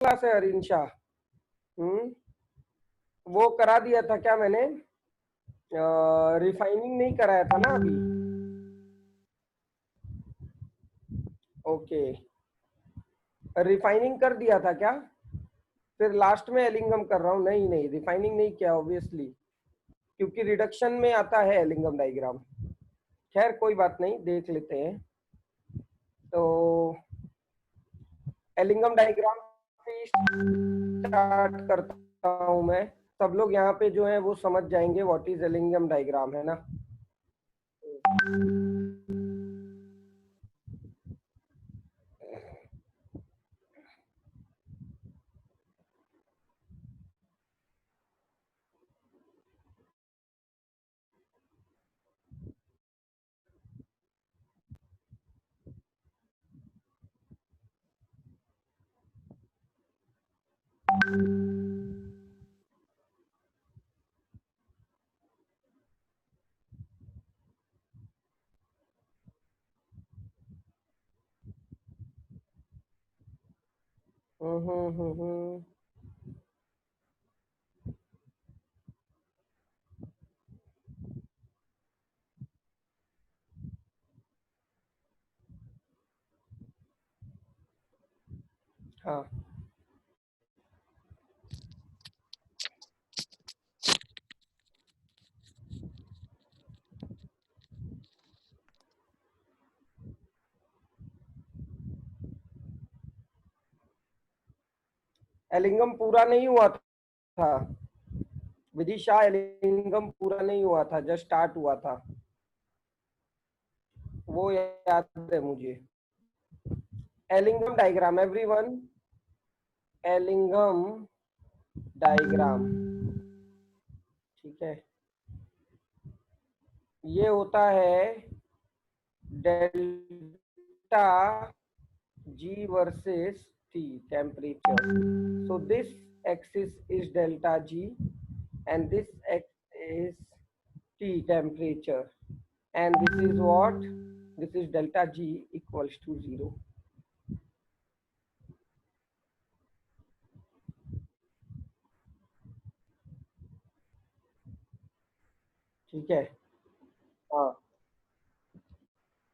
Class है अरिंशा? वो करा दिया था क्या मैंने? रिफाइनिंग नहीं कराया था ना अभी? ओके, रिफाइनिंग कर दिया था क्या? फिर लास्ट में एलिंगम कर रहा हूँ। नहीं नहीं, रिफाइनिंग नहीं किया ऑब्वियसली, क्योंकि रिडक्शन में आता है एलिंगम डायग्राम। खैर कोई बात नहीं, देख लेते हैं। तो एलिंगम डायग्राम से स्टार्ट करता हूं मैं। सब लोग यहाँ पे जो है वो समझ जाएंगे व्हाट इज एलिंगम डायग्राम, है ना? हम्म। हाँ, एलिंगम पूरा नहीं हुआ था विदिशा, एलिंगम पूरा नहीं हुआ था, जस्ट स्टार्ट हुआ था, वो याद है मुझे। Ellingham diagram everyone, Ellingham diagram, ठीक है? ये होता है delta G versus T temperature. So this axis is delta G and this x is T temperature, and this is what? This is delta G equals to 0. ठीक है? हाँ,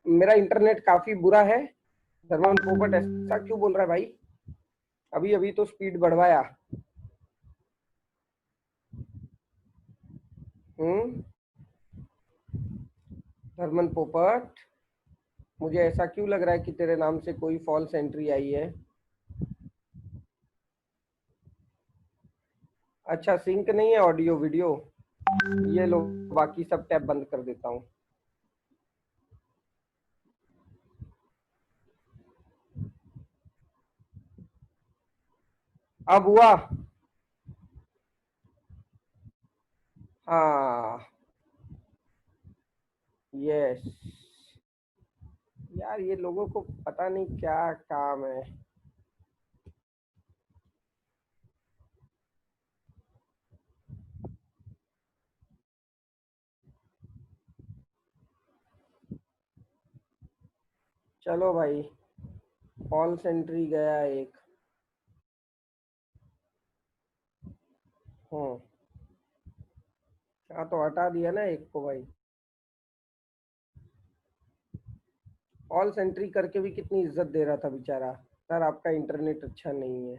मेरा internet काफी बुरा है। धर्मन पोपट ऐसा क्यों बोल रहा है भाई? अभी अभी तो स्पीड बढ़वाया। धर्मन पोपट, मुझे ऐसा क्यों लग रहा है कि तेरे नाम से कोई फॉल्स एंट्री आई है? अच्छा, सिंक नहीं है ऑडियो वीडियो? ये लो, बाकी सब टैब बंद कर देता हूँ। अब हुआ? हाँ, यस। यार ये लोगों को पता नहीं क्या काम है। चलो भाई, फॉल्स एंट्री गया एक। हम्म, हाँ तो हटा दिया ना एक को भाई। फॉल्स एंट्री करके भी कितनी इज्जत दे रहा था बेचारा। सर आपका इंटरनेट अच्छा नहीं है।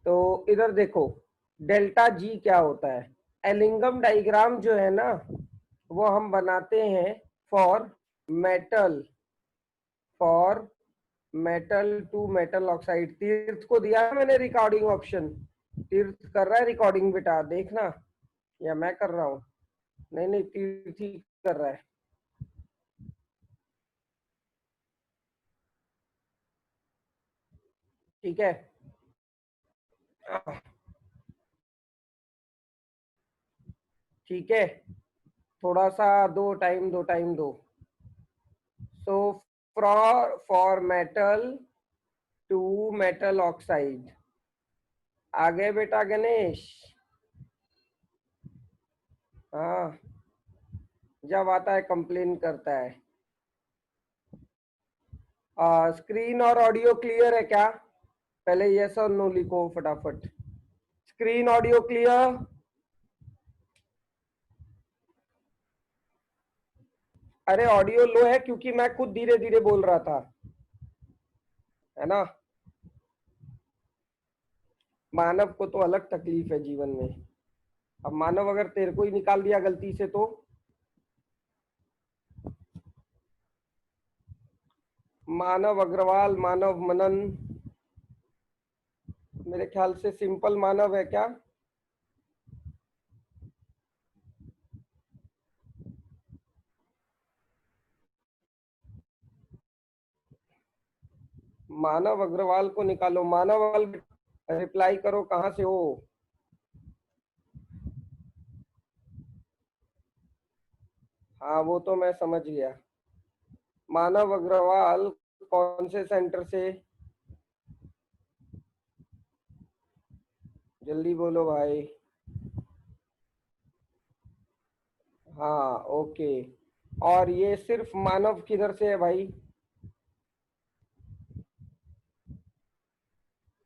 तो इधर देखो, डेल्टा जी क्या होता है? एलिंगम डायग्राम जो है ना, वो हम बनाते हैं for metal, for metal to metal oxide. Tirth को दिया है मैंने रिकॉर्डिंग ऑप्शन। तीर्थ कर रहा है रिकॉर्डिंग बेटा, देखना। या मैं कर रहा हूँ? नहीं नहीं, तीर्थ ही कर रहा है। ठीक है, ठीक है, थोड़ा सा दो टाइम, दो टाइम दो। So for metal to metal oxide, आगे बेटा गणेश। हाँ, जब आता है कंप्लेन करता है। स्क्रीन और ऑडियो क्लियर है क्या? पहले यस और नो लिखो फटाफट। Screen audio clear? अरे ऑडियो लो है क्योंकि मैं खुद धीरे धीरे बोल रहा था, है ना। मानव को तो अलग तकलीफ है जीवन में। अब मानव अगर तेरे को ही निकाल दिया गलती से तो। मानव अग्रवाल, मानव मनन, मेरे ख्याल से सिंपल मानव है क्या? मानव अग्रवाल को निकालो। मानव रिप्लाई करो, कहाँ से हो? हाँ वो तो मैं समझ गया। मानव अग्रवाल कौन से सेंटर से? जल्दी बोलो भाई। हाँ ओके। और ये सिर्फ मानव किधर से है भाई?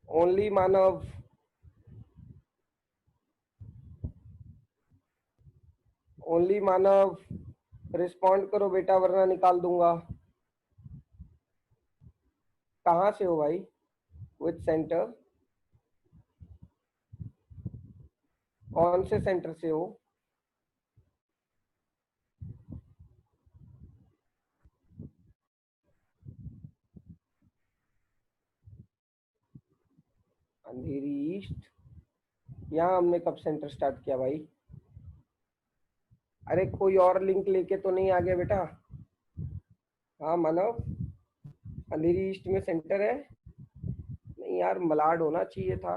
ओनली मानव। ओनली मानव। रिस्पॉन्ड करो बेटा वरना निकाल दूंगा। कहाँ से हो भाई? विच सेंटर? कौन से सेंटर से हो? अंधेरी ईस्ट। यहाँ हमने कब सेंटर स्टार्ट किया भाई? अरे कोई और लिंक लेके तो नहीं आ गया बेटा? हाँ मानव, अंधेरी ईस्ट में सेंटर है? नहीं यार, मलाड होना चाहिए था।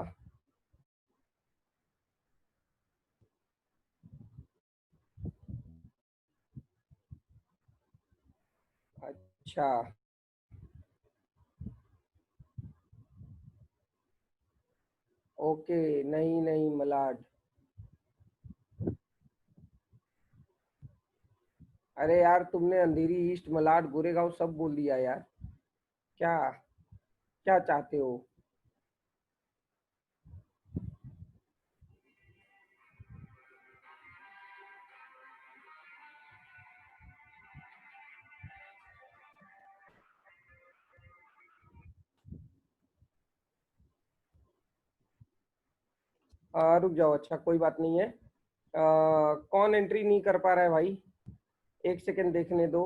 अच्छा। ओके। नहीं नहीं मलाड। अरे यार तुमने अंधेरी ईस्ट, मलाड, गोरेगांव सब बोल दिया यार। क्या? क्या चाहते हो? रुक जाओ, अच्छा कोई बात नहीं है। कौन एंट्री नहीं कर पा रहा है भाई? एक सेकंड देखने दो।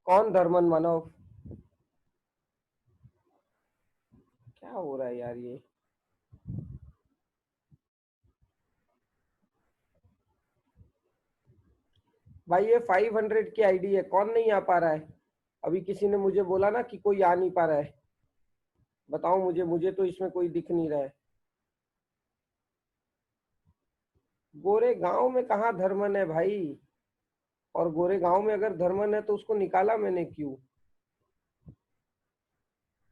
कौन धर्मन मानव? क्या हो रहा है यार ये? भाई ये 500 की आईडी है, कौन नहीं आ पा रहा है? अभी किसी ने मुझे बोला ना कि कोई आ नहीं पा रहा है। बताओ मुझे, मुझे तो इसमें कोई दिख नहीं रहा है। गोरे गांव में कहाँ धर्मन है भाई? और गोरे गांव में अगर धर्मन है तो उसको निकाला मैंने क्यों?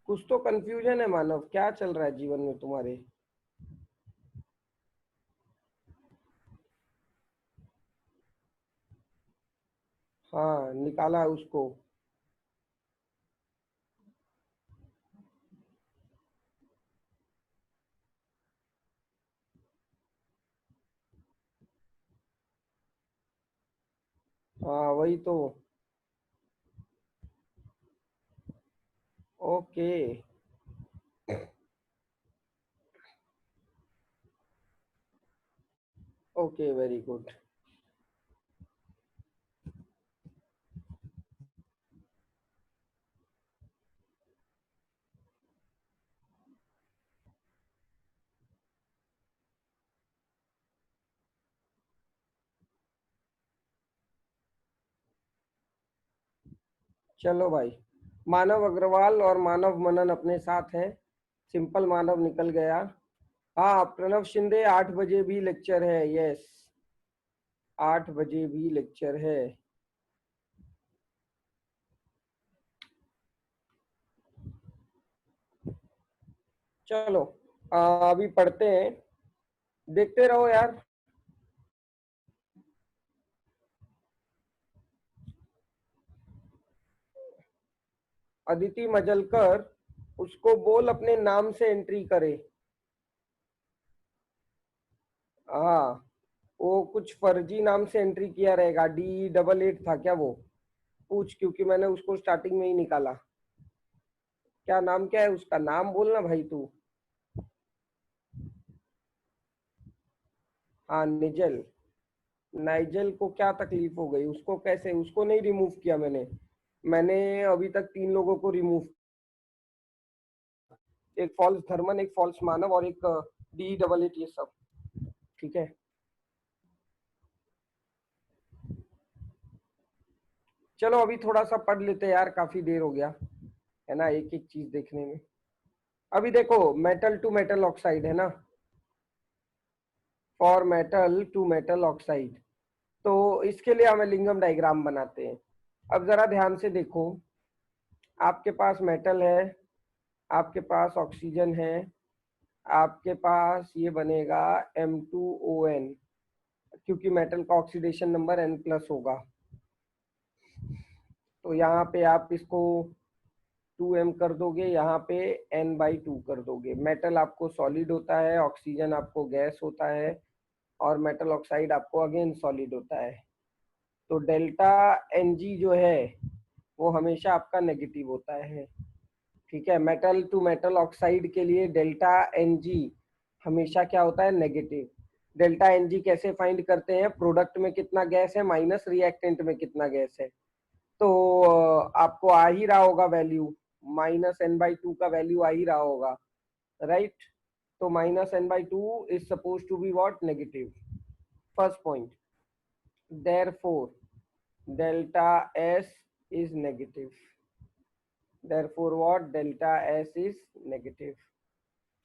कुछ तो कंफ्यूजन है मानव, क्या चल रहा है जीवन में तुम्हारे? हाँ निकाला उसको। हाँ वही तो। ओके। Okay very good. चलो भाई, मानव अग्रवाल और मानव मनन अपने साथ हैं। सिंपल मानव निकल गया। हाँ प्रणव शिंदे, 8 बजे भी लेक्चर है, यस। 8 बजे भी लेक्चर है। चलो अभी पढ़ते हैं, देखते रहो यार। अदिति मजलकर, उसको बोल अपने नाम से एंट्री करे। हाँ, वो कुछ फर्जी नाम से एंट्री किया रहेगा, D88 था क्या वो? पूछ, क्योंकि मैंने उसको स्टार्टिंग में ही निकाला। क्या नाम, क्या है उसका नाम बोलना भाई तू। हाँ निजल। नाइजल को क्या तकलीफ हो गई? उसको कैसे, उसको नहीं रिमूव किया मैंने। मैंने अभी तक 3 लोगों को रिमूव, एक फॉल्स धर्मन, एक फॉल्स मानव और एक D88, ये सब। ठीक है, चलो अभी थोड़ा सा पढ़ लेते हैं यार, काफी देर हो गया है ना एक एक चीज देखने में। अभी देखो, मेटल टू मेटल ऑक्साइड है ना, for metal to metal oxide, तो इसके लिए हमें लिंगम डायग्राम बनाते हैं। अब जरा ध्यान से देखो, आपके पास मेटल है, आपके पास ऑक्सीजन है, आपके पास ये बनेगा M2ON, क्योंकि मेटल का ऑक्सीडेशन नंबर N+ होगा। तो यहाँ पे आप इसको 2m कर दोगे, यहाँ पे N/2 कर दोगे। मेटल आपको सॉलिड होता है, ऑक्सीजन आपको गैस होता है, और मेटल ऑक्साइड आपको अगेन सॉलिड होता है। तो डेल्टा Ng जो है वो हमेशा आपका नेगेटिव होता है। ठीक है, मेटल टू मेटल ऑक्साइड के लिए डेल्टा Ng हमेशा क्या होता है? नेगेटिव। डेल्टा Ng कैसे फाइंड करते हैं? प्रोडक्ट में कितना गैस है माइनस रिएक्टेंट में कितना गैस है। तो आपको आ ही रहा होगा वैल्यू, -N/2 का वैल्यू आ ही रहा होगा, राइट? तो -N/2 is suppose to be what? Negative. First point, therefore delta S is negative. Therefore what? Delta S is negative.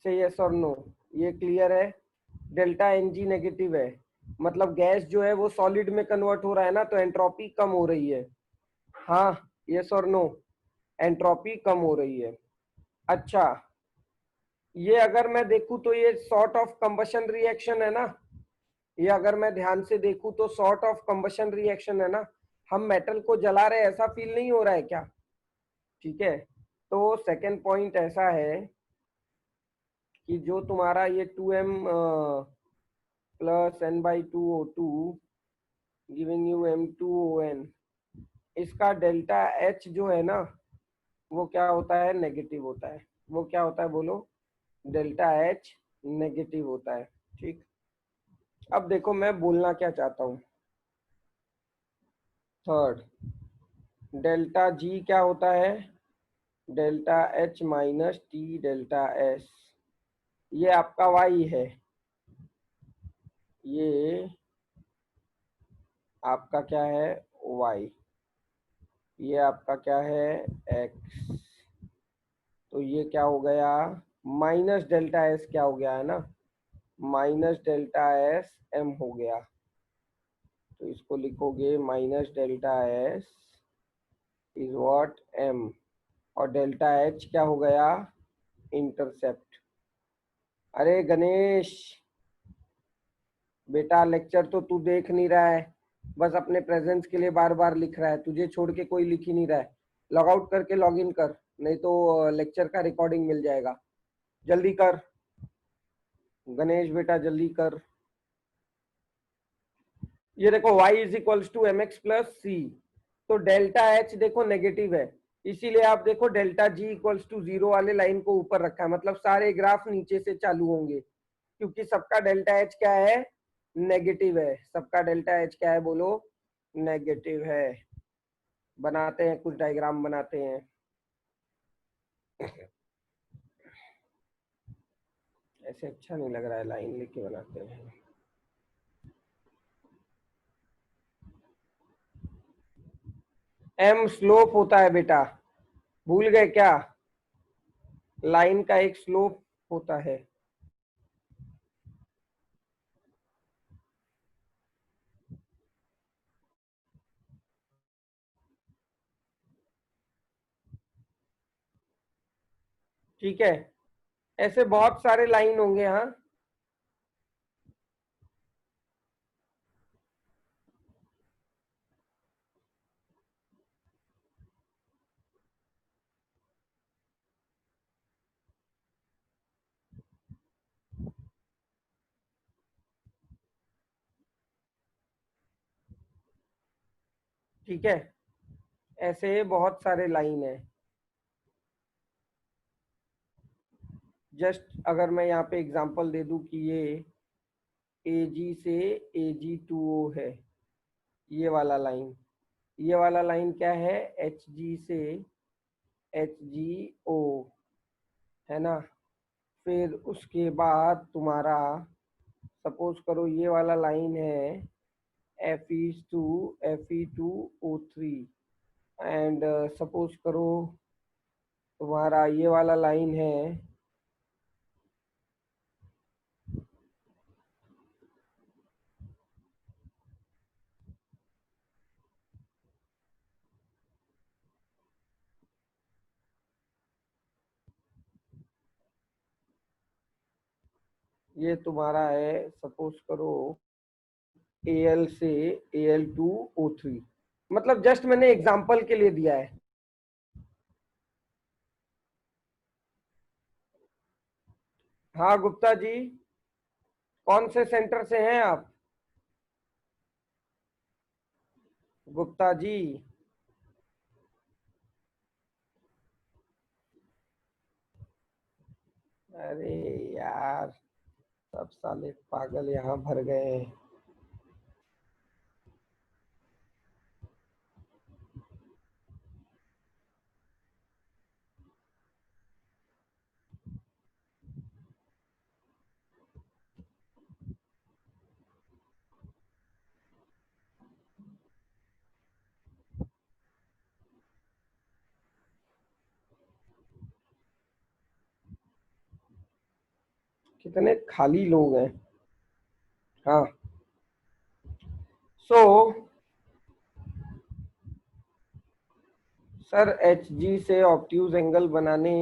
Say yes or no. ये क्लियर है? डेल्टा Ng नेगेटिव है, मतलब gas जो है वो सॉलिड में convert हो रहा है ना, तो एंट्रोपी कम हो रही है। हाँ, यस और नो? एंट्रोपी कम हो रही है। अच्छा, ये अगर मैं देखूं तो ये सॉर्ट ऑफ कंबशन रिएक्शन है ना, ये अगर मैं ध्यान से देखूं तो सॉर्ट ऑफ कंबशन रिएक्शन है ना। हम मेटल को जला रहे, ऐसा फील नहीं हो रहा है क्या? ठीक है, तो सेकंड पॉइंट ऐसा है कि जो तुम्हारा ये 2m plus N/2O2 giving you M2ON, इसका डेल्टा H जो है ना, वो क्या होता है? नेगेटिव होता है। वो क्या होता है बोलो? डेल्टा H नेगेटिव होता है। ठीक, अब देखो मैं बोलना क्या चाहता हूँ। थर्ड, डेल्टा G क्या होता है? Delta H minus T delta S। ये आपका Y है, ये आपका क्या है? Y। ये आपका क्या है? X। तो ये क्या हो गया? माइनस डेल्टा S क्या हो गया है ना, माइनस डेल्टा S M हो गया। तो इसको लिखोगे minus delta S is what? M। और डेल्टा H क्या हो गया? इंटरसेप्ट। अरे गणेश बेटा, लेक्चर तो तू देख नहीं रहा है, बस अपने प्रेजेंस के लिए बार बार लिख रहा है, तुझे छोड़ के कोई लिख ही नहीं रहा है। लॉग आउट करके लॉग इन कर, नहीं तो लेक्चर का रिकॉर्डिंग मिल जाएगा। जल्दी कर गणेश बेटा, जल्दी कर। ये देखो y is equals to mx plus c, तो डेल्टा H देखो नेगेटिव है, इसीलिए आप देखो डेल्टा G इक्वल्स टू 0 वाले लाइन को ऊपर रखा है, मतलब सारे ग्राफ नीचे से चालू होंगे, क्योंकि सबका डेल्टा H क्या है? नेगेटिव है। सबका डेल्टा H क्या है बोलो? नेगेटिव है। बनाते हैं, कुछ डायग्राम बनाते हैं। ऐसे अच्छा नहीं लग रहा है, लाइन लेके बनाते हैं। M स्लोप होता है बेटा, भूल गए क्या? लाइन का एक स्लोप होता है। ठीक है, ऐसे बहुत सारे लाइन होंगे। हाँ, ठीक है, ऐसे बहुत सारे लाइन है। जस्ट अगर मैं यहाँ पे एग्जांपल दे दूं कि ये AG से AG2O है, ये वाला लाइन, ये वाला लाइन क्या है, HG से HGO, है ना। फिर उसके बाद तुम्हारा सपोज करो ये वाला लाइन है Fe2 एंड सपोज करो तुम्हारा ये वाला लाइन है, ये तुम्हारा है सपोज करो Al से Al2O3। मतलब जस्ट मैंने एग्जांपल के लिए दिया है। हाँ गुप्ता जी, कौन से सेंटर से हैं आप? गुप्ता जी, अरे यार, सब साले पागल यहाँ भर गए हैं। कितने खाली लोग हैं। हाँ, सो सर HG से ऑब्ट्यूज एंगल बनाने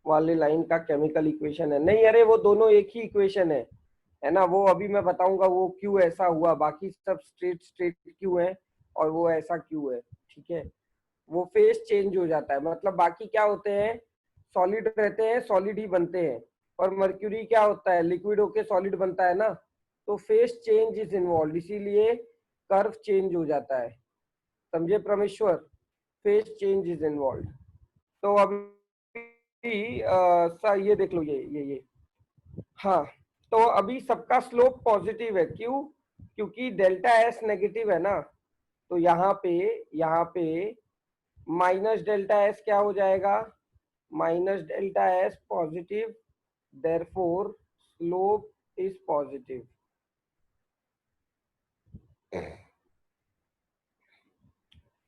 वाले लाइन का केमिकल इक्वेशन है, नहीं अरे वो दोनों एक ही इक्वेशन है ना। वो अभी मैं बताऊंगा वो क्यों ऐसा हुआ, बाकी सब स्ट्रेट स्ट्रेट क्यों है और वो ऐसा क्यों है, ठीक है। वो फेस चेंज हो जाता है, मतलब बाकी क्या होते हैं, सॉलिड रहते हैं, सॉलिड ही बनते हैं। और मर्क्यूरी क्या होता है, लिक्विड होके सॉलिड बनता है ना। तो फेस चेंज इज इन्वॉल्व, इसीलिए कर्व चेंज हो जाता है, समझे परमेश्वर। Face change is involve. तो अभी ये देख लो, ये हाँ। तो अभी सबका स्लोप पॉजिटिव है, क्यों? क्योंकि डेल्टा एस नेगेटिव है ना। तो यहाँ पे माइनस डेल्टा एस क्या हो जाएगा, minus delta S positive, therefore slope is positive.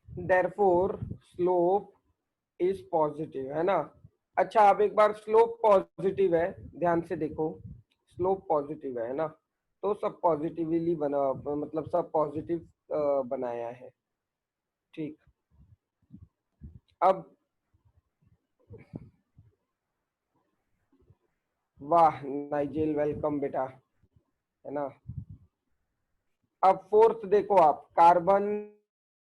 Therefore slope is positive, है ना। अच्छा, अब एक बार स्लोप पॉजिटिव है, ध्यान से देखो, स्लोप पॉजिटिव है ना। तो सब पॉजिटिवली बना, मतलब सब पॉजिटिव बनाया है, ठीक। अब वाह नाइजेल, वेलकम बेटा, है ना। अब फोर्थ देखो आप, कार्बन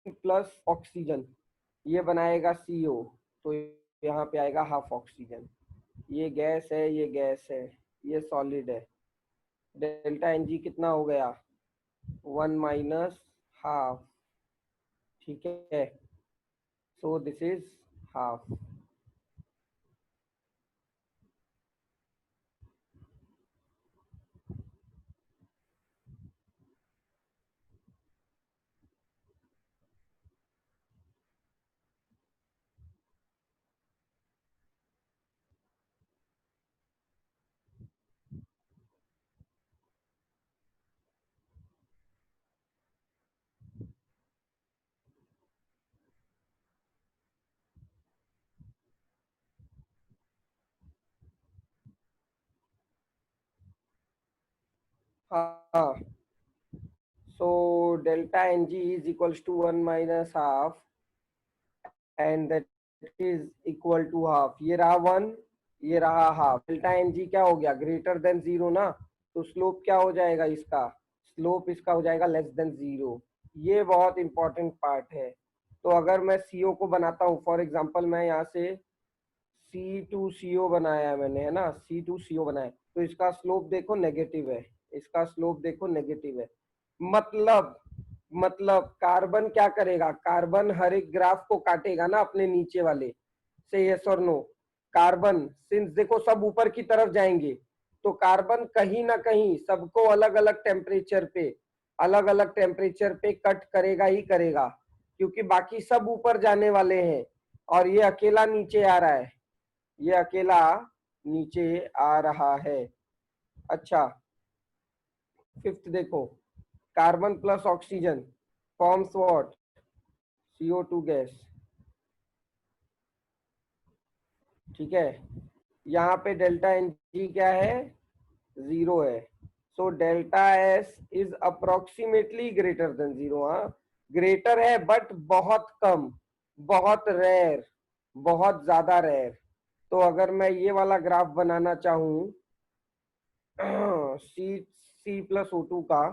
प्लस ऑक्सीजन, ये बनाएगा CO। तो यहाँ पे आएगा हाफ ऑक्सीजन। ये गैस है, ये गैस है, ये सॉलिड है। डेल्टा NG कितना हो गया, 1 - हाफ, ठीक है। So this is half. हाँ, so delta NG is equals to 1 - half, and that is equal to half. ये रहा 1, ये रहा हाफ, डेल्टा एन जी क्या हो गया, ग्रेटर देन जीरो ना, तो स्लोप क्या हो जाएगा इसका, स्लोप इसका हो जाएगा लेस देन जीरो। ये बहुत इंपॉर्टेंट पार्ट है। तो अगर मैं सीओ को बनाता हूँ, फॉर एग्जांपल मैं यहाँ से C2CO बनाया है मैंने, है ना, C2CO बनाया है, तो इसका स्लोप देखो नेगेटिव है, इसका स्लोप देखो नेगेटिव है। मतलब कार्बन क्या करेगा, कार्बन हर एक ग्राफ को काटेगा ना अपने नीचे वाले से, यस और नो। कार्बन सिंस देखो सब ऊपर की तरफ जाएंगे, तो कार्बन कहीं ना कहीं सबको अलग अलग टेम्परेचर पे कट करेगा ही करेगा, क्योंकि बाकी सब ऊपर जाने वाले हैं और ये अकेला नीचे आ रहा है, ये अकेला नीचे आ रहा है। अच्छा, फिफ्थ देखो, carbon plus oxygen forms what, CO2 gas. ठीक है, यहाँ पे डेल्टा एन जी क्या है, जीरो है। So delta S is approximately greater than zero. हाँ, ग्रेटर है बट बहुत कम, बहुत रेयर, बहुत ज्यादा रेयर। तो अगर मैं ये वाला ग्राफ बनाना चाहूँ C+O2 का,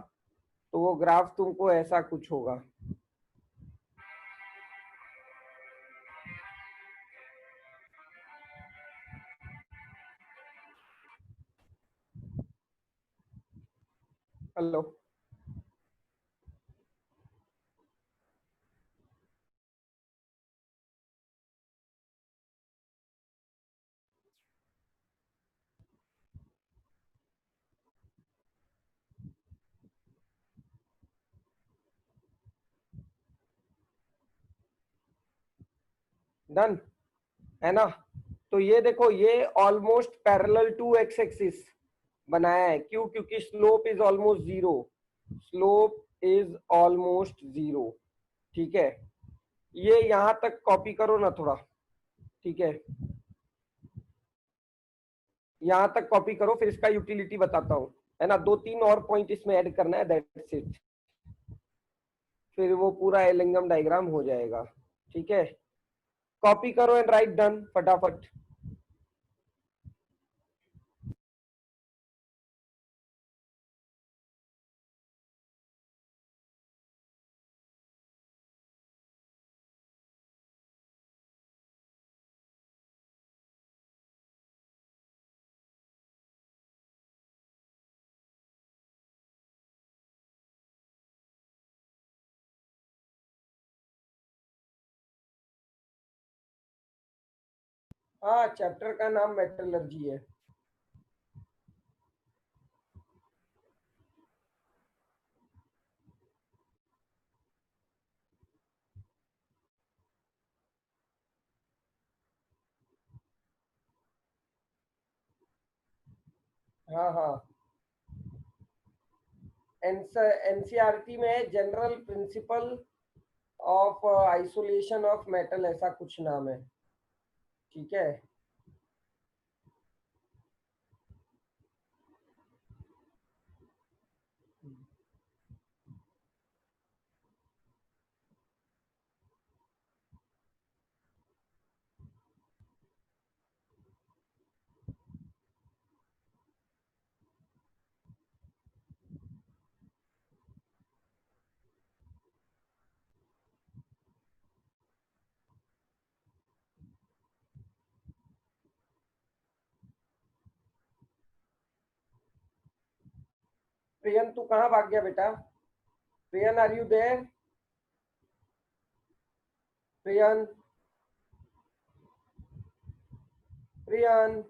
तो वो ग्राफ तुमको ऐसा कुछ होगा। हेलो, डन है ना। तो ये देखो, ये almost parallel to x axis बनाया है, क्यों, क्योंकि slope is almost zero, slope is almost zero. ठीक है, ये यहां तक कॉपी करो ना थोड़ा। ठीक है, यहां तक कॉपी करो, फिर इसका यूटिलिटी बताता हूँ, है ना। दो तीन और पॉइंट इसमें ऐड करना है, दैट्स इट, फिर वो पूरा एलिंगम डायग्राम हो जाएगा। ठीक है, कॉपी करो एंड राइट डन फटाफट। हाँ, चैप्टर का नाम मेटलर्जी है। हाँ हाँ, एनसीईआरटी में general principle of isolation of metal, ऐसा कुछ नाम है। ठीक है, प्रियन तू कहाँ भाग गया बेटा, Priyan are you there, Priyan, Priyan.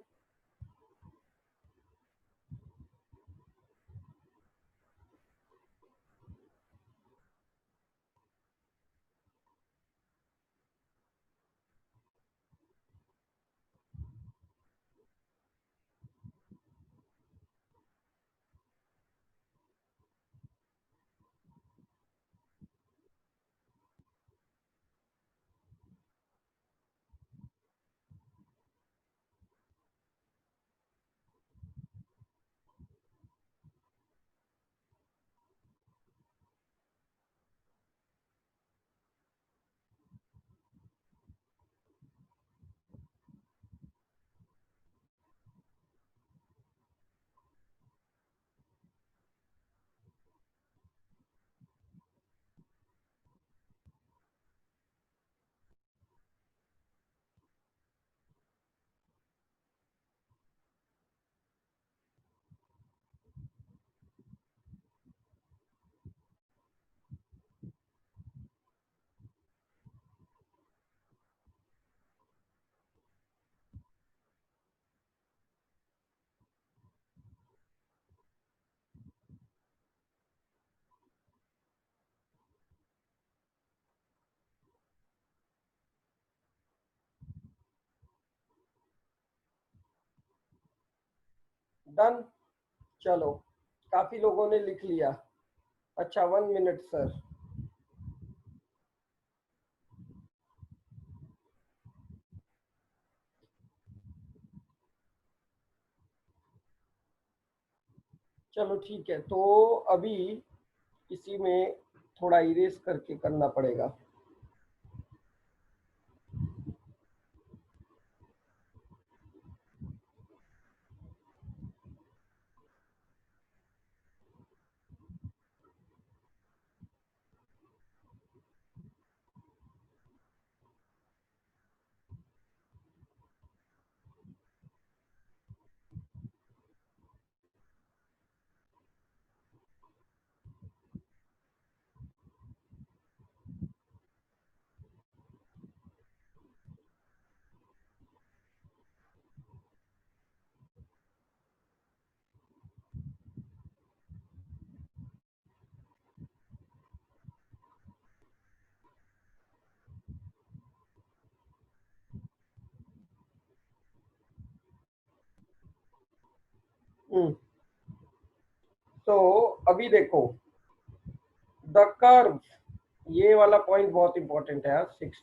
Done. चलो, काफी लोगों ने लिख लिया। अच्छा, 1 मिनट सर। चलो ठीक है, तो अभी इसी में थोड़ा इरेज करके करना पड़ेगा। तो अभी देखो, द कर्व, ये वाला पॉइंट बहुत इंपॉर्टेंट है यार। 6,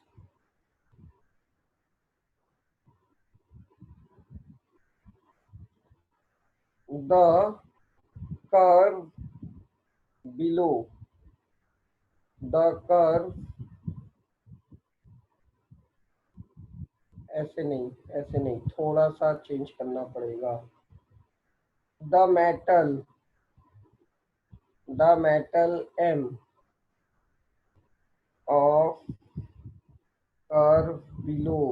the curve below, the curve, ऐसे नहीं, ऐसे नहीं, थोड़ा सा चेंज करना पड़ेगा। The metal, the metal M of curve below,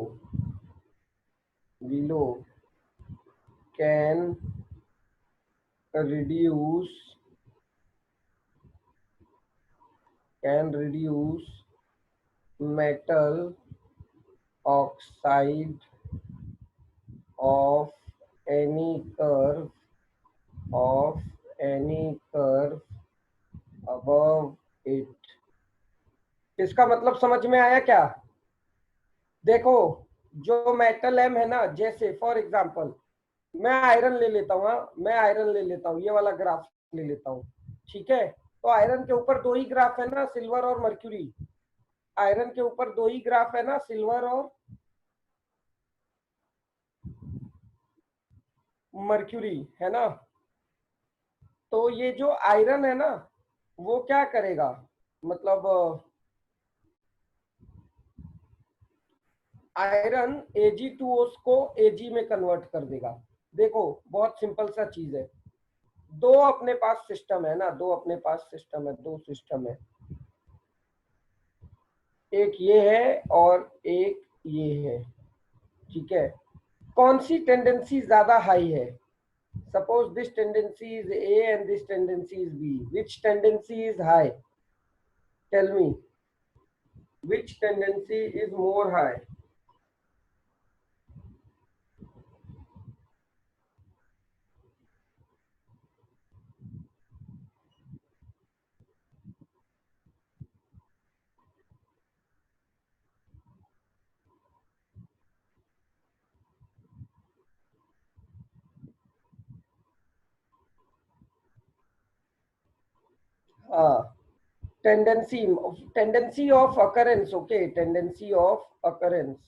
below can reduce, can reduce metal oxide of any curve, of any curve above it। इसका मतलब समझ में आया क्या? देखो, जो मेटल एम है ना, जैसे फॉर एग्जांपल मैं आयरन ले लेता हूँ, मैं आयरन ले लेता हूँ, ये वाला ग्राफ ले लेता हूँ, ठीक है। तो आयरन के ऊपर दो ही ग्राफ है ना, सिल्वर और मर्क्यूरी। आयरन के ऊपर दो ही ग्राफ है ना, सिल्वर और मर्क्यूरी, है ना। तो ये जो आयरन है ना, वो क्या करेगा, मतलब आयरन Ag2O को Ag में कन्वर्ट कर देगा। देखो, बहुत सिंपल सा चीज है। दो अपने पास सिस्टम है ना, दो अपने पास सिस्टम है, दो सिस्टम है, एक ये है और एक ये है, ठीक है। कौन सी टेंडेंसी ज्यादा हाई है? Suppose this tendency is A and this tendency is B, which tendency is high? Tell me, which tendency is more high? हाँ, tendency of occurrence, okay, tendency of occurrence।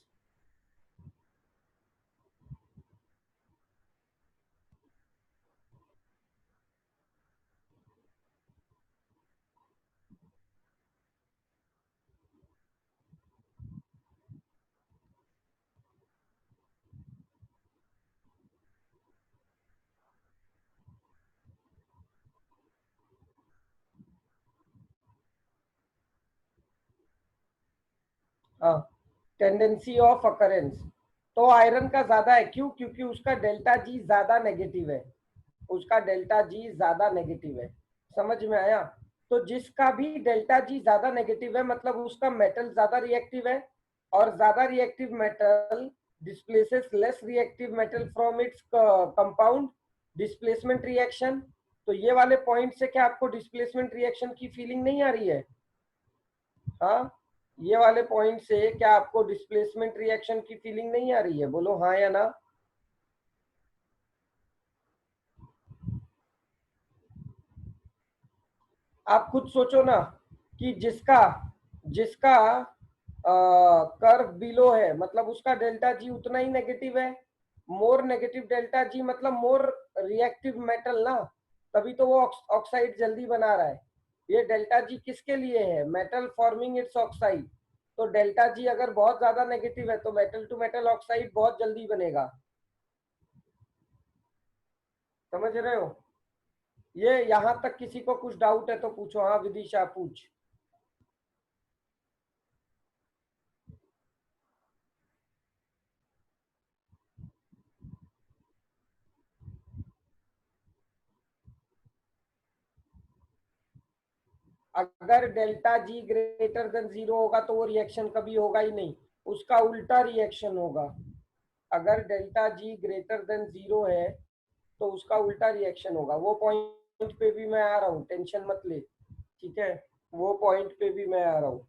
हाँ, टेंडेंसी ऑफ अकरेंस। तो iron का ज्यादा है, क्यों? क्योंकि उसका delta G ज्यादा नेगेटिव है, उसका डेल्टा जी ज्यादा नेगेटिव है। समझ में आया? तो जिसका भी डेल्टा जी ज्यादा नेगेटिव है, मतलब उसका मेटल ज्यादा रिएक्टिव है, और ज्यादा reactive metal displaces less reactive metal from its compound, displacement reaction. तो ये वाले पॉइंट से क्या आपको डिस्प्लेसमेंट रिएक्शन की फीलिंग नहीं आ रही है? हाँ, ये वाले पॉइंट से क्या आपको डिस्प्लेसमेंट रिएक्शन की फीलिंग नहीं आ रही है? बोलो हाँ या ना। आप खुद सोचो ना कि जिसका जिसका कर्व बिलो है मतलब उसका डेल्टा जी उतना ही नेगेटिव है। मोर नेगेटिव डेल्टा जी मतलब मोर रिएक्टिव मेटल ना, तभी तो वो ऑक्साइड जल्दी बना रहा है। ये डेल्टा जी किसके लिए है? Metal forming it's oxide. तो डेल्टा जी अगर बहुत ज्यादा नेगेटिव है तो मेटल टू मेटल ऑक्साइड बहुत जल्दी बनेगा। समझ रहे हो? ये यहां तक किसी को कुछ डाउट है तो पूछो। हाँ विदिशा पूछ। अगर delta G greater than zero होगा तो वो रिएक्शन कभी होगा ही नहीं, उसका उल्टा रिएक्शन होगा। अगर delta G greater than zero है तो उसका उल्टा रिएक्शन होगा। वो पॉइंट पे भी मैं आ रहा हूँ, टेंशन मत ले। ठीक है, वो पॉइंट पे भी मैं आ रहा हूँ।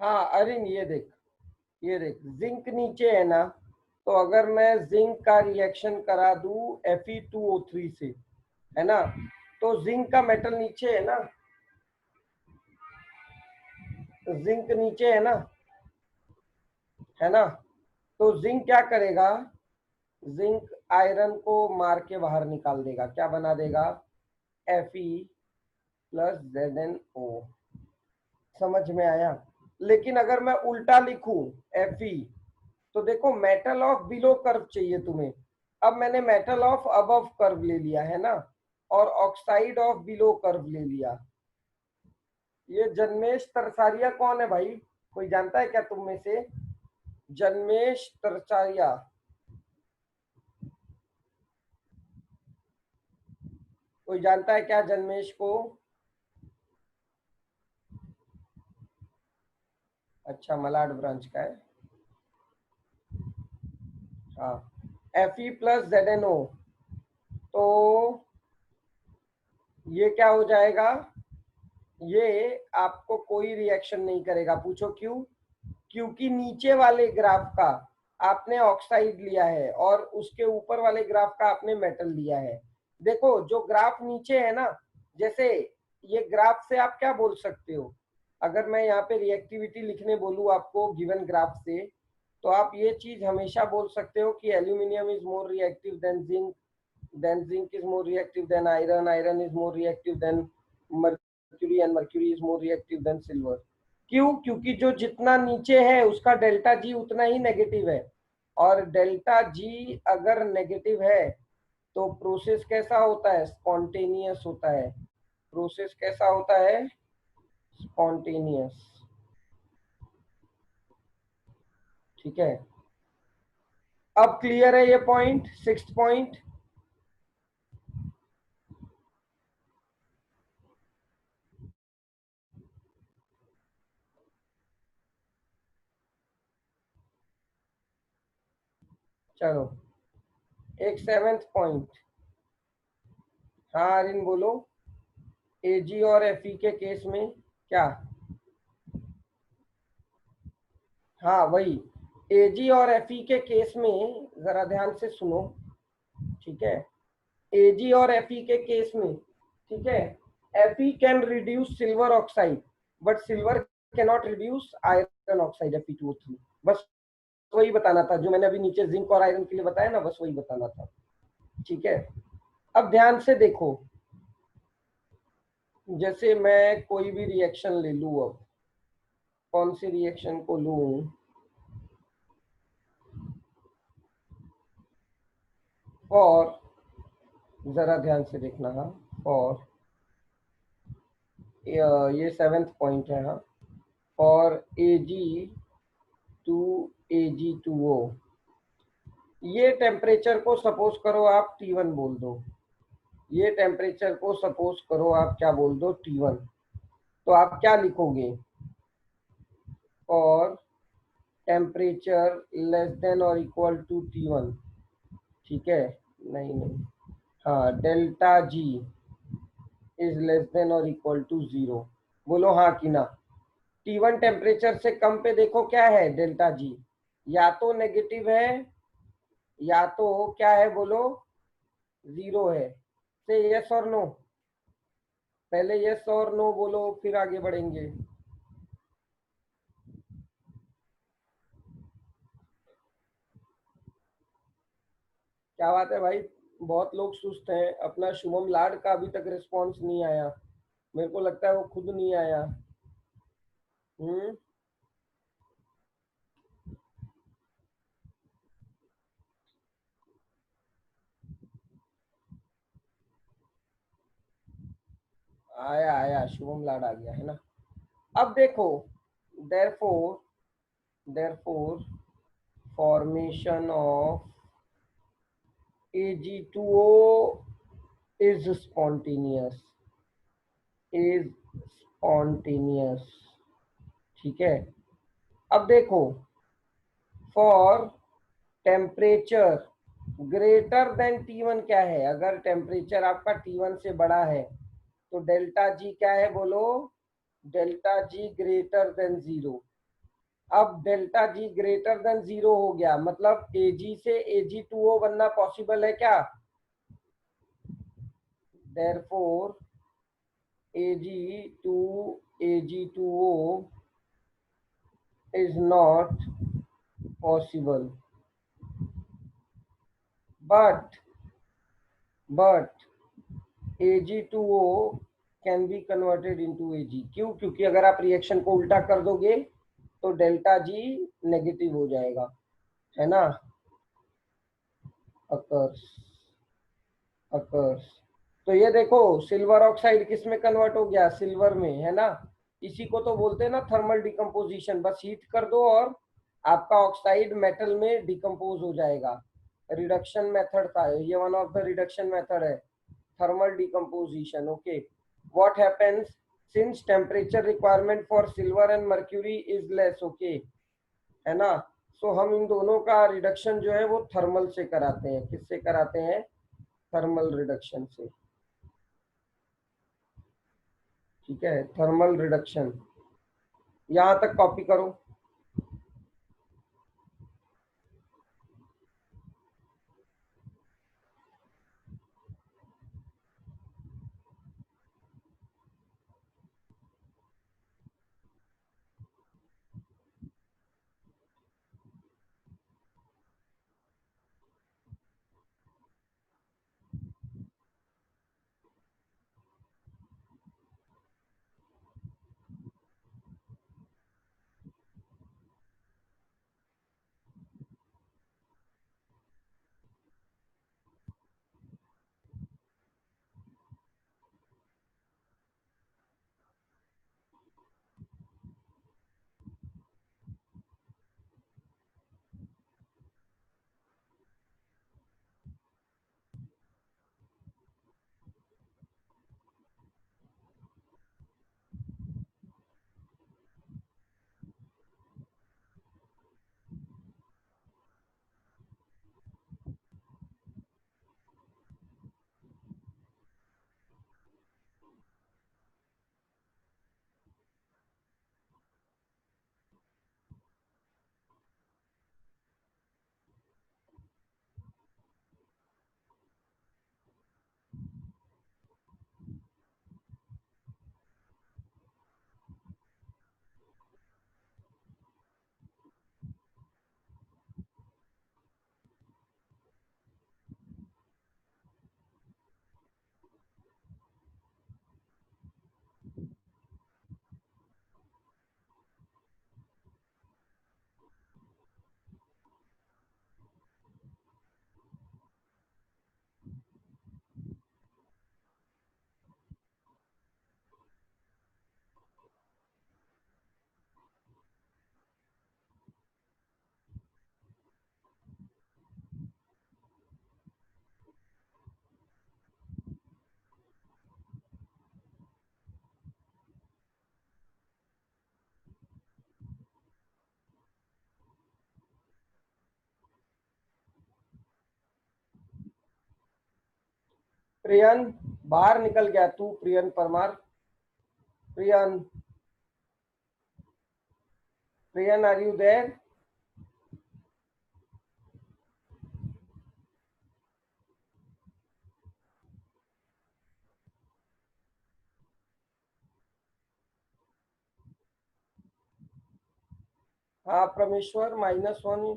हाँ अरिन ये देख जिंक नीचे है ना, तो अगर मैं जिंक का रिएक्शन करा दूं Fe2O3 से, है ना, तो जिंक का मेटल नीचे है ना, जिंक नीचे है ना, तो जिंक क्या करेगा? जिंक आयरन को मार के बाहर निकाल देगा, क्या बना देगा? Fe+ZnO। समझ में आया? लेकिन अगर मैं उल्टा लिखूं Fe, तो देखो मेटल ऑफ बिलो कर्व चाहिए तुम्हें। अब मैंने मेटल ऑफ अबव कर्व ले लिया है ना, और ऑक्साइड ऑफ बिलो कर्व ले लिया। ये जन्मेश तरसारिया कौन है भाई? कोई जानता है क्या तुम में से? जन्मेश तरसारिया। कोई जानता है क्या जन्मेश को? अच्छा, मलाड ब्रांच का है। हाँ, Fe+ZnO। तो ये क्या हो जाएगा? ये आपको कोई रिएक्शन नहीं करेगा। पूछो क्यों? क्योंकि नीचे वाले ग्राफ का आपने ऑक्साइड लिया है और उसके ऊपर वाले ग्राफ का आपने मेटल लिया है। देखो जो ग्राफ नीचे है ना, जैसे ये ग्राफ से आप क्या बोल सकते हो? अगर मैं यहाँ पे रिएक्टिविटी लिखने बोलूँ आपको गिवन ग्राफ से, तो आप ये चीज हमेशा बोल सकते हो कि aluminium is more reactive than zinc, then zinc is more reactive than iron, iron is more reactive than mercury and mercury is more reactive than silver। क्यों? क्योंकि जो जितना नीचे है उसका डेल्टा जी उतना ही नेगेटिव है, और डेल्टा जी अगर नेगेटिव है तो प्रोसेस कैसा होता है? स्पॉन्टेनियस होता है। प्रोसेस कैसा होता है? स्पॉन्टेनियस। ठीक है, अब क्लियर है ये पॉइंट, सिक्स्थ पॉइंट? चलो एक सेवेंथ पॉइंट। हाँ अरिन बोलो। एजी और एफई के केस में क्या? हाँ वही, एजी और एफई के केस में जरा ध्यान से सुनो। ठीक है, एजी और एफई के केस में, ठीक है, FE can reduce silver oxide but silver can not reduce iron oxide Fe2O3। बस वही बताना था जो मैंने अभी नीचे जिंक और आयरन के लिए बताया ना, बस वही बताना था। ठीक है, अब ध्यान से देखो, जैसे मैं कोई भी रिएक्शन ले लूं, अब कौन सी रिएक्शन को लूं? और जरा ध्यान से देखना। हाँ, और ये सेवेंथ पॉइंट है। हाँ, और Ag2Ag2O, ये टेम्परेचर को सपोज करो आप T1 बोल दो। ये टेम्परेचर को सपोज करो आप क्या बोल दो? T1। तो आप क्या लिखोगे? और टेम्परेचर लेस देन और इक्वल टू T1। ठीक है, नहीं नहीं, delta G is less than और इक्वल टू 0। बोलो हाँ कि ना। T1 टेम्परेचर से कम पे देखो क्या है डेल्टा जी, या तो नेगेटिव है या तो क्या है बोलो, 0 है। से यस और नो, पहले यस और नो बोलो फिर आगे बढ़ेंगे। क्या बात है भाई, बहुत लोग सुस्त हैं। अपना शुभम लाड का अभी तक रिस्पांस नहीं आया, मेरे को लगता है वो खुद नहीं आया। हम्म। आया आया, शुभम लाड आ गया है ना। अब देखो, therefore therefore formation of Ag2O is spontaneous, is spontaneous। ठीक है। अब देखो, for temperature greater than T1 क्या है, अगर टेम्परेचर आपका T1 से बड़ा है तो डेल्टा जी क्या है बोलो, डेल्टा जी ग्रेटर देन 0। अब डेल्टा जी ग्रेटर देन 0 हो गया, मतलब Ag से Ag2O बनना पॉसिबल है क्या। Therefore Ag2O is not possible, but but Ag2O can be converted into Ag। क्यों, क्योंकि अगर आप रिएक्शन को उल्टा कर दोगे तो डेल्टा जी नेगेटिव हो जाएगा, है ना। अकर्स अकर्स तो ये देखो, सिल्वर ऑक्साइड किस में कन्वर्ट हो गया, सिल्वर में, है ना। इसी को तो बोलते हैं ना थर्मल डिकम्पोजिशन, बस हीट कर दो और आपका ऑक्साइड मेटल में डिकम्पोज हो जाएगा। रिडक्शन मेथड था ये, one of the reduction method है, thermal decomposition. Okay, what happens since temperature requirement for silver and mercury is less. Okay, है ना। सो हम इन दोनों का रिडक्शन जो है वो थर्मल से कराते हैं, किससे कराते हैं, थर्मल रिडक्शन से। ठीक है, थर्मल रिडक्शन, यहां तक कॉपी करो। प्रियन बाहर निकल गया तू, Priyan Parmar. Priyan, Priyan are you there? हाँ परमेश्वर, -1।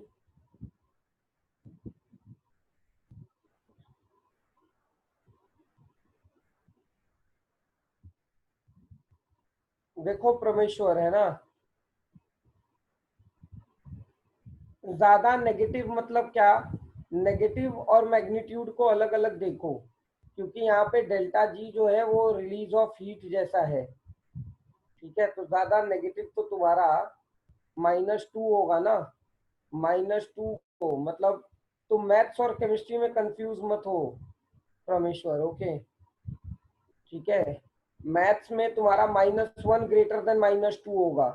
देखो परमेश्वर है ना, ज्यादा नेगेटिव मतलब क्या, नेगेटिव और मैग्नीट्यूड को अलग अलग देखो, क्योंकि यहाँ पे डेल्टा जी जो है वो रिलीज ऑफ हीट जैसा है। ठीक है, तो ज्यादा नेगेटिव तो तुम्हारा -2 होगा ना, -2 को मतलब, तुम मैथ्स और केमिस्ट्री में कंफ्यूज मत हो परमेश्वर, ओके? ठीक है, मैथ्स में तुम्हारा -1 ग्रेटर देन -2 होगा,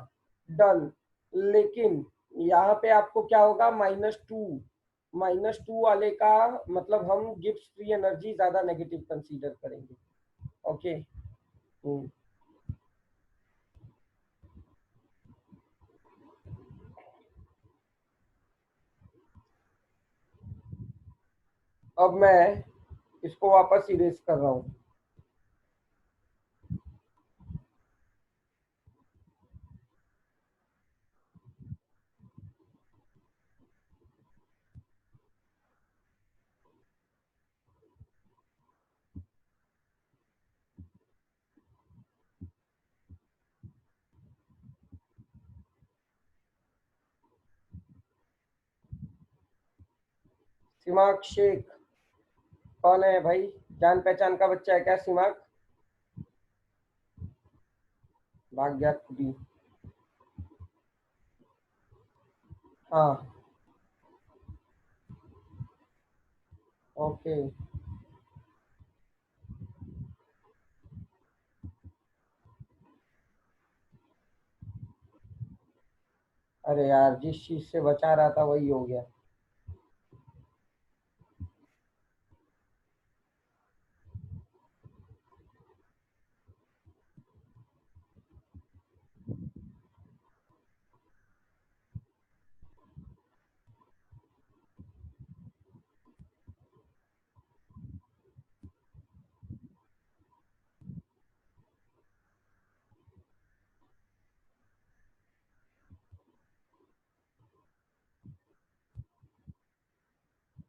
डन। लेकिन यहाँ पे आपको क्या होगा, -2 वाले का मतलब हम गिब्स फ्री एनर्जी ज्यादा नेगेटिव कंसीडर करेंगे, ओके? अब मैं इसको वापस इरेज कर रहा हूँ। सिमाक शेख कौन है भाई? जान पहचान का बच्चा है क्या सिमाक? भाग गया खुद ही। हाँ, ओके। अरे यार, जिस चीज से बचा रहा था वही हो गया।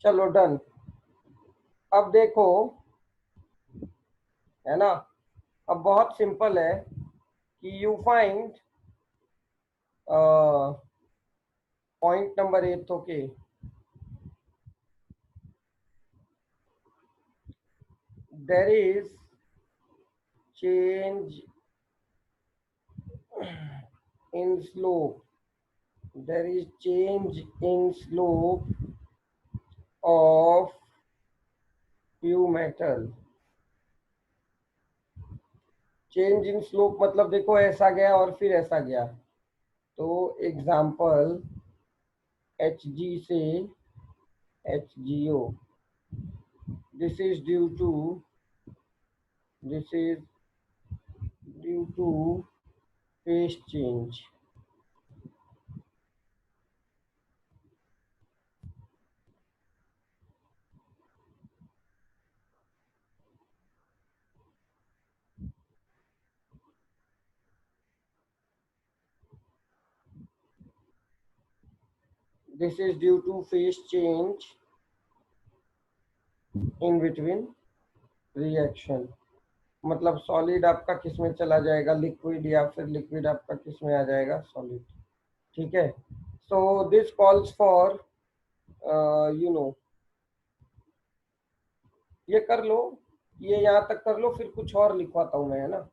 चलो डन। अब देखो, है ना, अब बहुत सिंपल है कि you find point number 8, okay? There is change in slope, there is change in slope of few metal। Change in slope मतलब देखो, ऐसा गया और फिर ऐसा गया, तो एग्जाम्पल एच जी से H G O, this is due to, this is due to phase change, this is due to phase change in between reaction. मतलब सॉलिड आपका किस में चला जाएगा, लिक्विड, या फिर लिक्विड आपका किस में आ जाएगा, सॉलिड। ठीक है, so this calls for, you know, ये कर लो, ये यहाँ तक कर लो, फिर कुछ और लिखवाता हूँ मैं, है ना?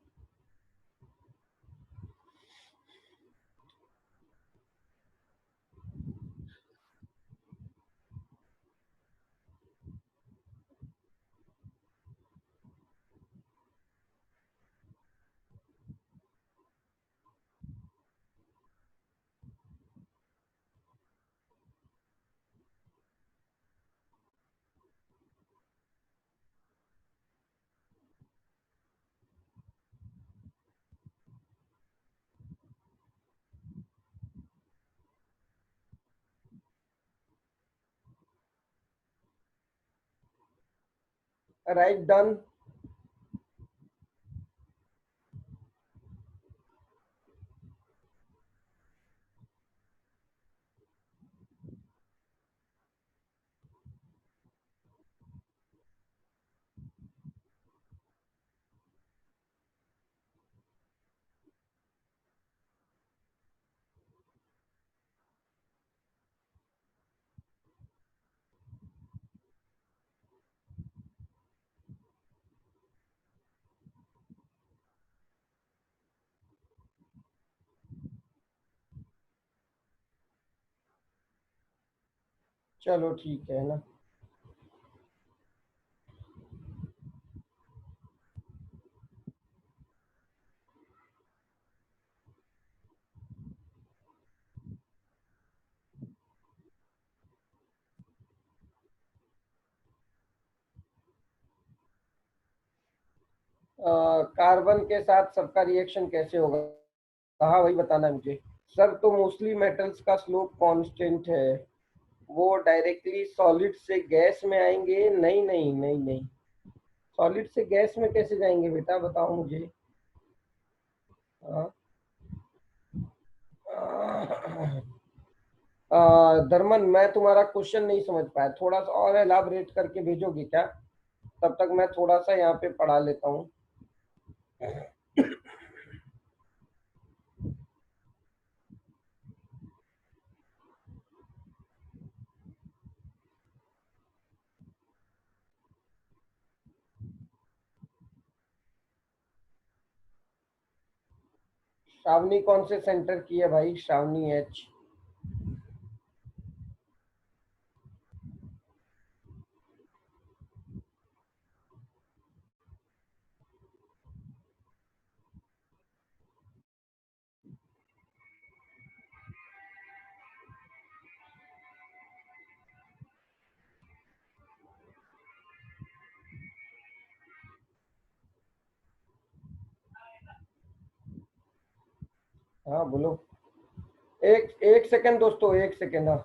Right, done. चलो ठीक है ना। कार्बन के साथ सबका रिएक्शन कैसे होगा? हाँ, वही बताना है मुझे। सर, तो मोस्टली मेटल्स का स्लोप कांस्टेंट है। वो डायरेक्टली सॉलिड से गैस में आएंगे? नहीं नहीं नहीं नहीं। सॉलिड से गैस में कैसे जाएंगे बेटा, बताओ मुझे। हाँ। दरमन, मैं तुम्हारा क्वेश्चन नहीं समझ पाया, थोड़ा सा और एलाबरेट करके भेजोगे क्या? तब तक मैं थोड़ा सा यहाँ पे पढ़ा लेता हूँ। श्रावणी कौन से सेंटर की है भाई? श्रावणी एच। हाँ बोलो। एक एक सेकंड दोस्तों, एक सेकंड। हाँ।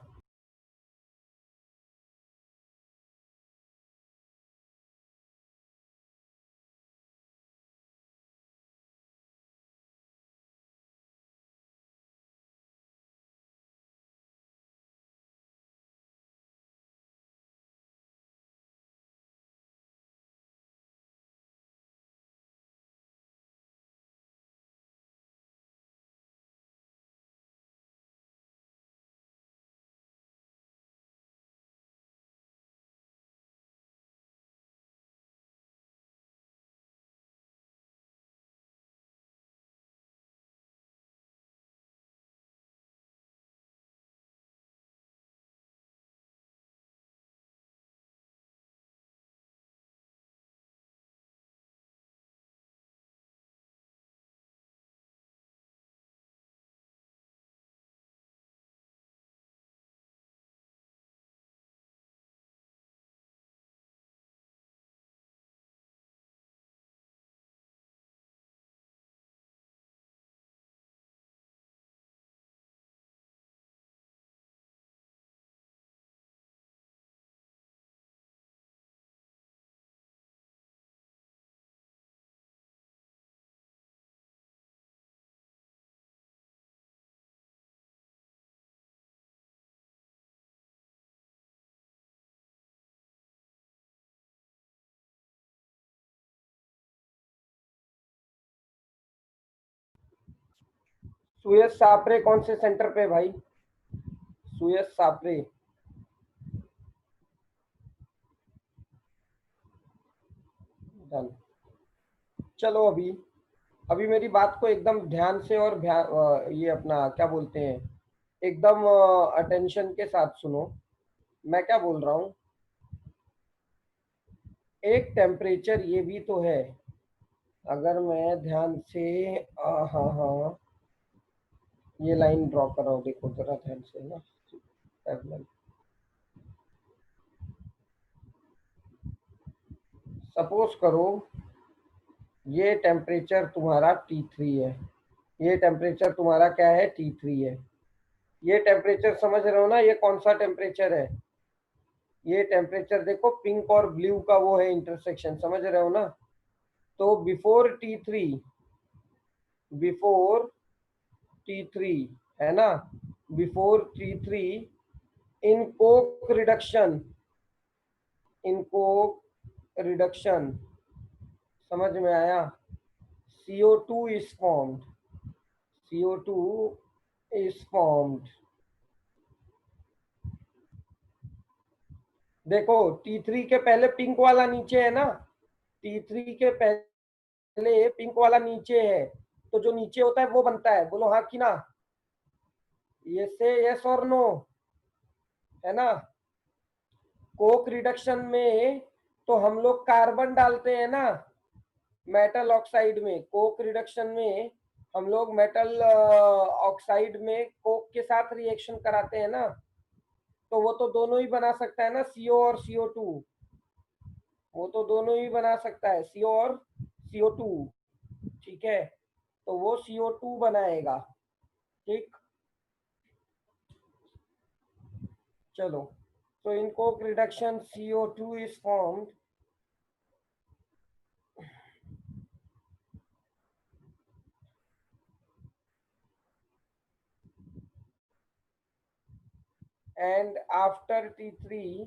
सुयस सापरे कौन से सेंटर पे भाई? सुयस सापरे। डन। चलो, अभी अभी मेरी बात को एकदम ध्यान से और ये अपना क्या बोलते हैं, एकदम अटेंशन के साथ सुनो। मैं क्या बोल रहा हूँ, एक टेम्परेचर ये भी तो है। अगर मैं ध्यान से हाँ हाँ, ये लाइन ड्रॉ कर रहा हूँ, देखो जरा ध्यान से ना। सपोज करो ये टेम्परेचर तुम्हारा T3 है, ये टेम्परेचर तुम्हारा क्या है, T3 है। ये टेम्परेचर समझ रहे हो ना, ये कौन सा टेम्परेचर है? ये टेम्परेचर देखो, पिंक और ब्लू का वो है इंटरसेक्शन, समझ रहे हो ना। तो बिफोर T3 है ना, before T3 in Coke reduction, समझ में आया। CO2 is formed, CO2 is formed। देखो T3 के पहले पिंक वाला नीचे है ना, T3 के पहले पिंक वाला नीचे है, तो जो नीचे होता है वो बनता है, बोलो हाँ कि ना, ये से यस और नो, है ना। कोक रिडक्शन में तो हम लोग कार्बन डालते हैं ना मेटल ऑक्साइड में, कोक रिडक्शन में हम लोग मेटल ऑक्साइड में कोक के साथ रिएक्शन कराते हैं ना, तो वो तो दोनों ही बना सकता है ना, CO और CO2, वो तो दोनों ही बना सकता है, CO और CO2, ठीक है। तो वो CO2 बनाएगा, ठीक। चलो, तो in Coke reduction CO2 is formed and after T3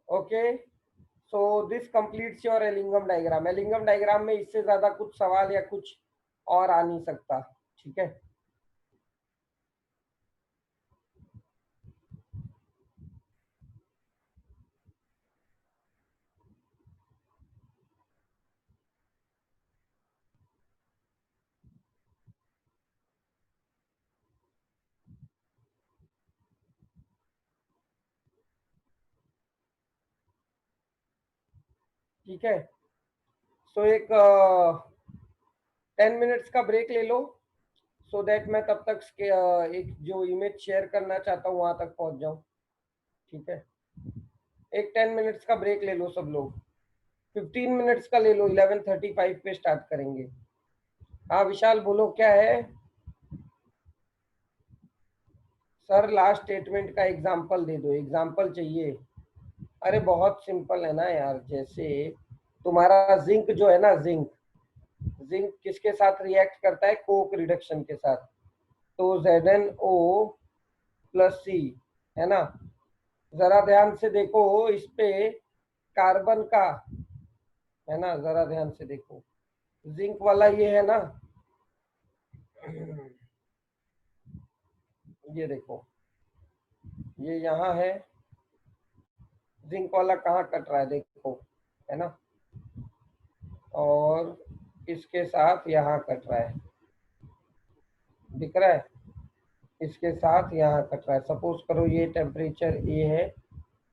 okay, so this completes your Ellingham diagram. Ellingham diagram में इससे ज्यादा कुछ सवाल या कुछ और आ नहीं सकता, ठीक है। ठीक है, सो एक 10 मिनट्स का ब्रेक ले लो, सो दैट मैं तब तक एक जो इमेज शेयर करना चाहता हूँ वहां तक पहुंच जाऊं, ठीक है। एक 10 मिनट्स का ब्रेक ले लो सब लोग, 15 मिनट्स का ले लो, 11:35 पे स्टार्ट करेंगे। हाँ विशाल बोलो क्या है। सर लास्ट स्टेटमेंट का एग्जाम्पल दे दो, एग्जाम्पल चाहिए। अरे बहुत सिंपल है ना यार, जैसे तुम्हारा जिंक जो है ना, जिंक किसके साथ रिएक्ट करता है, कोक रिडक्शन के साथ, तो ZnO+C, है ना। जरा ध्यान से देखो इस पे, कार्बन का, है ना, जरा ध्यान से देखो, जिंक वाला ये है ना, ये देखो, ये यहाँ है, जिंक वाला कहाँ कट रहा है देखो, है ना, और इसके साथ यहाँ कट रहा है, दिख रहा है, इसके साथ यहाँ कट रहा है। सपोज करो ये टेम्परेचर ए है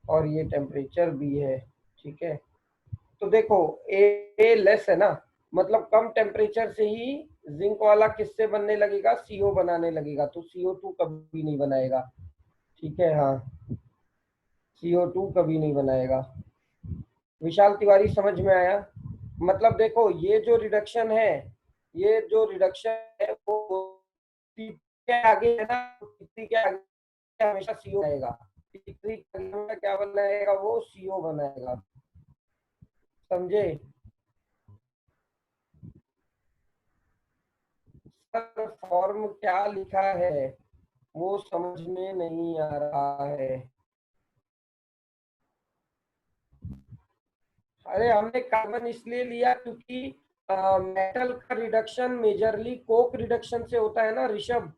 और ये टेम्परेचर बी है, ठीक है। तो देखो ए लेस है ना, मतलब कम टेम्परेचर से ही जिंक वाला किससे बनने लगेगा, CO बनाने लगेगा, तो CO2 कभी नहीं बनाएगा, ठीक है। हाँ, CO2 कभी नहीं बनाएगा। विशाल तिवारी समझ में आया। मतलब देखो ये जो रिडक्शन है, ये जो रिडक्शन है वो T के आगे है ना, T के आगे हमेशा CO आएगा, T3 के आगे क्या बनाएगा, वो CO बनाएगा, समझे। सर फॉर्म क्या लिखा है वो समझ में नहीं आ रहा है। अरे हमने कार्बन इसलिए लिया क्योंकि मेटल का रिडक्शन मेजरली कोक रिडक्शन से होता है ना, ऋषभ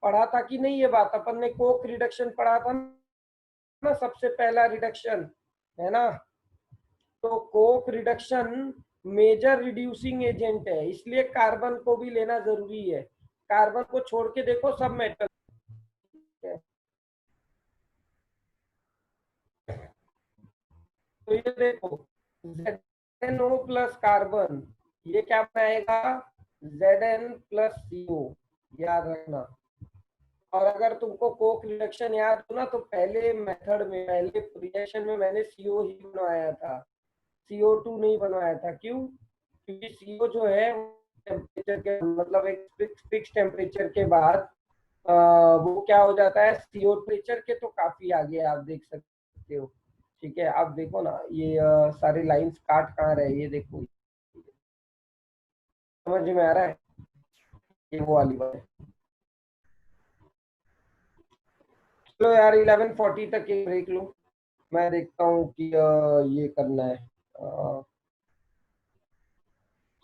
पढ़ा था कि नहीं, ये बात अपन ने कोक रिडक्शन पढ़ा था ना, सबसे पहला रिडक्शन, है ना। तो coke reduction major reducing agent है, इसलिए कार्बन को भी लेना जरूरी है। कार्बन को छोड़ के देखो सब मेटल है। तो ये देखो ZnO प्लस कार्बन, ये क्या बनाएगा, Zn प्लस CO, याद रखना। और अगर तुमको कोक रिडक्शन याद हो ना, तो पहले मेथड में, पहले रिएक्शन में मैंने CO ही बनवाया था, CO2 नहीं बनवाया था। क्यों? क्योंकि CO जो है टेम्परेचर के, मतलब एक फिक्स टेम्परेचर के बाद वो क्या हो जाता है, CO टेम्परेचर के तो काफी आगे आप देख सकते हो। ठीक है, आप देखो ना, ये सारे लाइंस काट कहाँ रहे, ये देखो, समझ में आ रहा है, ये वो वाली बात है। चलो यार 11:40 तक एक ब्रेक लो, मैं देखता हूँ कि ये करना है,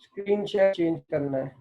स्क्रीन शेयर चेंज करना है।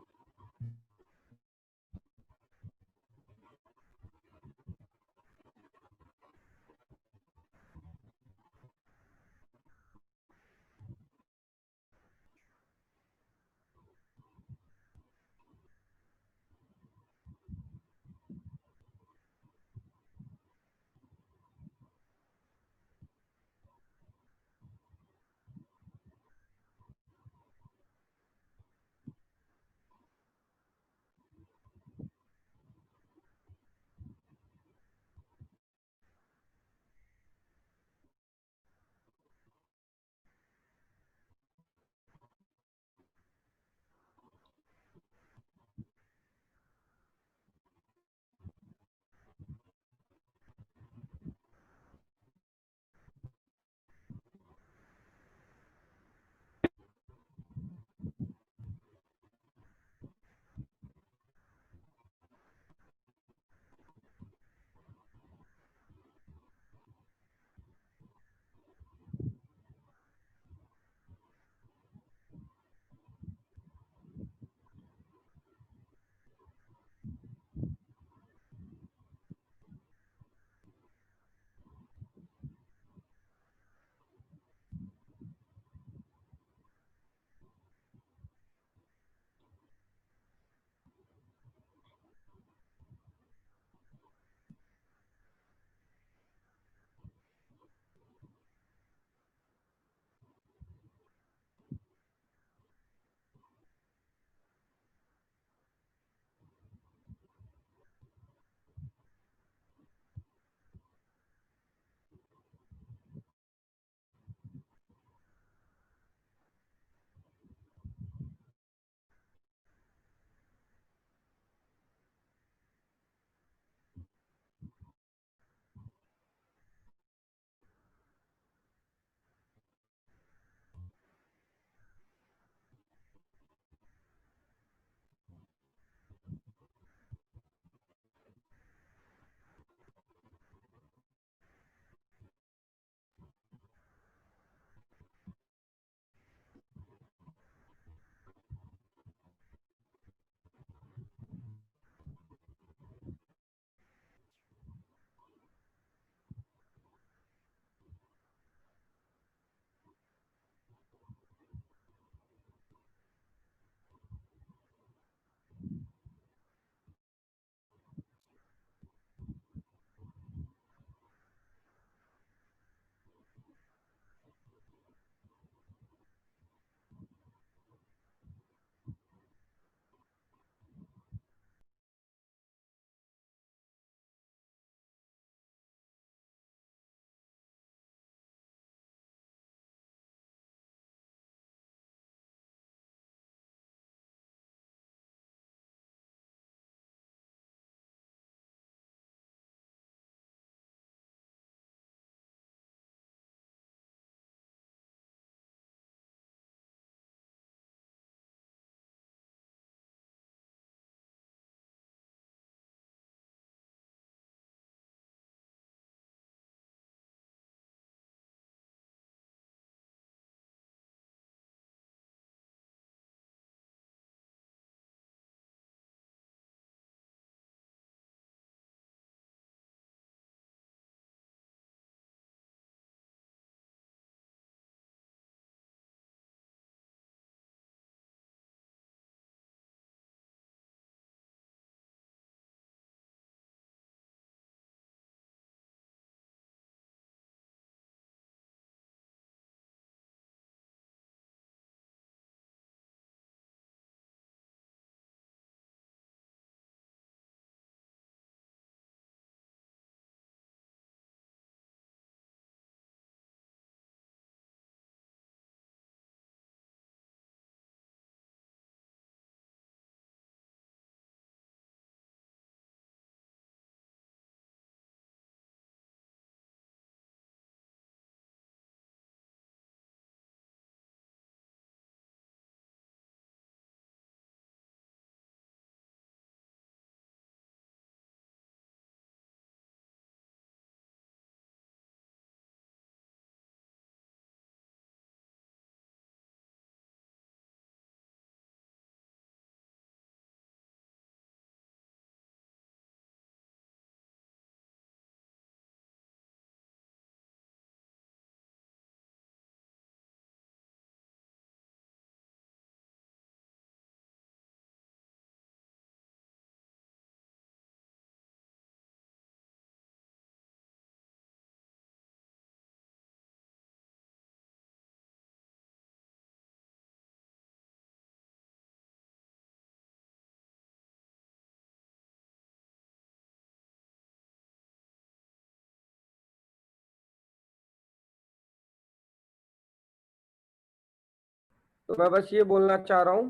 तो मैं बस ये बोलना चाह रहा हूँ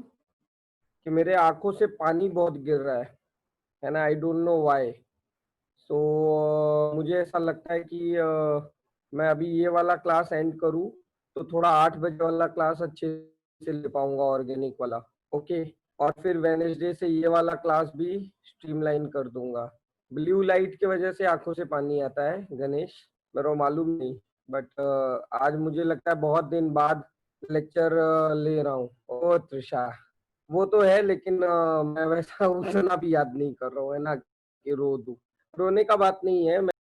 कि मेरे आंखों से पानी बहुत गिर रहा है ना, आई डोंट नो व्हाई। सो मुझे ऐसा लगता है कि मैं अभी ये वाला क्लास एंड करूँ तो थोड़ा 8 बजे वाला क्लास अच्छे से ले पाऊंगा, ऑर्गेनिक वाला। ओके, और फिर वेनेसडे से ये वाला क्लास भी स्ट्रीमलाइन कर दूंगा। ब्लू लाइट की वजह से आंखों से पानी आता है गणेश, मेरे को मालूम नहीं, बट आज मुझे लगता है बहुत दिन बाद लेक्चर ले रहा हूँ। ओ त्रिषा, वो तो है, लेकिन मैं वैसा उतना भी याद नहीं कर रहा हूँ, है ना, कि रो दूं। रोने का बात नहीं है।